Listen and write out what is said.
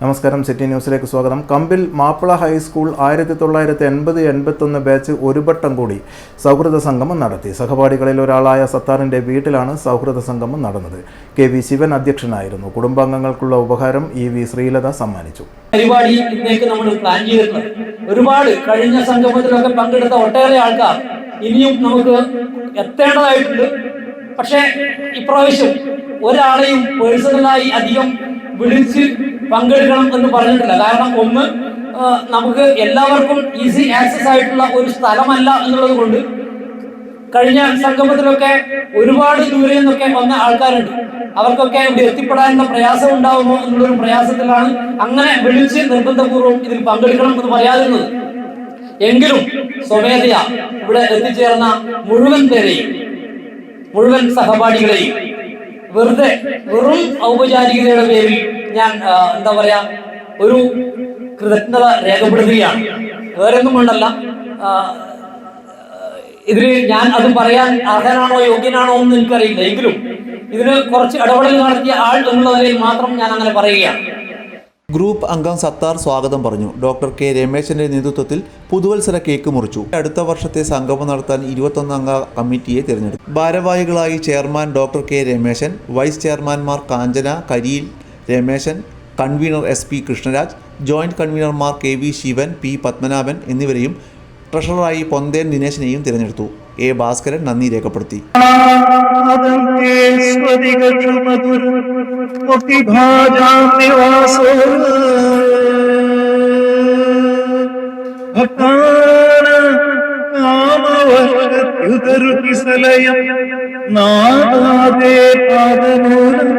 നമസ്കാരം, സിറ്റി ന്യൂസിലേക്ക് സ്വാഗതം. കമ്പിൽ മാപ്പിള ഹൈസ്കൂൾ 1980-81 ബാച്ച് ഒരു വട്ടം കൂടി സൗഹൃദ സംഗമം നടത്തി. സഹപാഠികളിൽ ഒരാളായ സത്താറിൻ്റെ വീട്ടിലാണ് സൗഹൃദ സംഗമം നടന്നത്. KV ശിവൻ അധ്യക്ഷനായിരുന്നു. കുടുംബാംഗങ്ങൾക്കുള്ള ഉപഹാരം EV ശ്രീലത സമ്മാനിച്ചു. പരിപാടി ഇന്നേക്ക് നമ്മൾ പ്ലാൻ ചെയ്തിട്ടുണ്ട്. ഒരുപാട് കഴിഞ്ഞ സംഗമത്തിലൊക്കെ പങ്കെടുത്ത ഒട്ടേറെ ആൾക്കാർ ഇനിയും നമുക്ക് എത്തേണ്ടതായിട്ടുണ്ട്. പക്ഷേ ഇപ്രാവശ്യം ഒരാളെയും പേഴ്സണലായി അധികം വിളിച്ച് പങ്കെടുക്കണം എന്ന് പറഞ്ഞിട്ടില്ല. കാരണം ഒന്ന്, നമുക്ക് എല്ലാവർക്കും ഈസി ആക്സസ് ആയിട്ടുള്ള ഒരു സ്ഥലമല്ല എന്നുള്ളത് കൊണ്ട് കഴിഞ്ഞ സംഗമത്തിലൊക്കെ ഒരുപാട് ദൂരെ നിന്നൊക്കെ വന്ന ആൾക്കാരുണ്ട്. അവർക്കൊക്കെ ഇവിടെ എത്തിപ്പെടാനുള്ള പ്രയാസം ഉണ്ടാവുമോ എന്നുള്ളൊരു പ്രയാസത്തിലാണ് അങ്ങനെ വിളിച്ച് നിർബന്ധപൂർവ്വം ഇതിൽ പങ്കെടുക്കണം എന്ന് പറയാതിരുന്നത്. എങ്കിലും സ്വമേധയാ ഇവിടെ എത്തിച്ചേർന്ന മുഴുവൻ പേരെയും, മുഴുവൻ സഹപാഠികളെയും വെറും ഔപചാരികതയുടെ പേരിൽ ഞാൻ ഒരു കൃതജ്ഞത രേഖപ്പെടുത്തുകയാണ്. വേറൊന്നും കൊണ്ടല്ല. ഇതിൽ ഞാൻ അത് പറയാൻ അർഹനാണോ യോഗ്യനാണോ എന്ന് എനിക്കറിയില്ല. എങ്കിലും ഇതിന് കുറച്ച് ഇടപെടൽ നടത്തിയ ആൾ എന്നുള്ള നിലയിൽ മാത്രം ഞാൻ അങ്ങനെ പറയുകയാണ്. ഗ്രൂപ്പ് അംഗം സത്താർ സ്വാഗതം പറഞ്ഞു. ഡോക്ടർ K രമേശന്റെ നേതൃത്വത്തിൽ പുതുവത്സര കേക്ക് മുറിച്ചു. അടുത്ത വർഷത്തെ സംഗമം നടത്താൻ 21 അംഗ കമ്മിറ്റിയെ തിരഞ്ഞെടുത്തു. ഭാരവാഹികളായി chairman doctor K Rameshan, vice ചെയർമാൻമാർ Kanchana, Kariyil Rameshan, convener SP Krishnaraj, joint കൺവീനർമാർ KV ശിവൻ, P പത്മനാഭൻ എന്നിവരെയും ട്രഷററായി പൊന്തേൻ ദിനേശിനെയും തിരഞ്ഞെടുത്തു. A ഭാസ്കരൻ നന്ദി രേഖപ്പെടുത്തി. നാദാദേ പാദമൂലം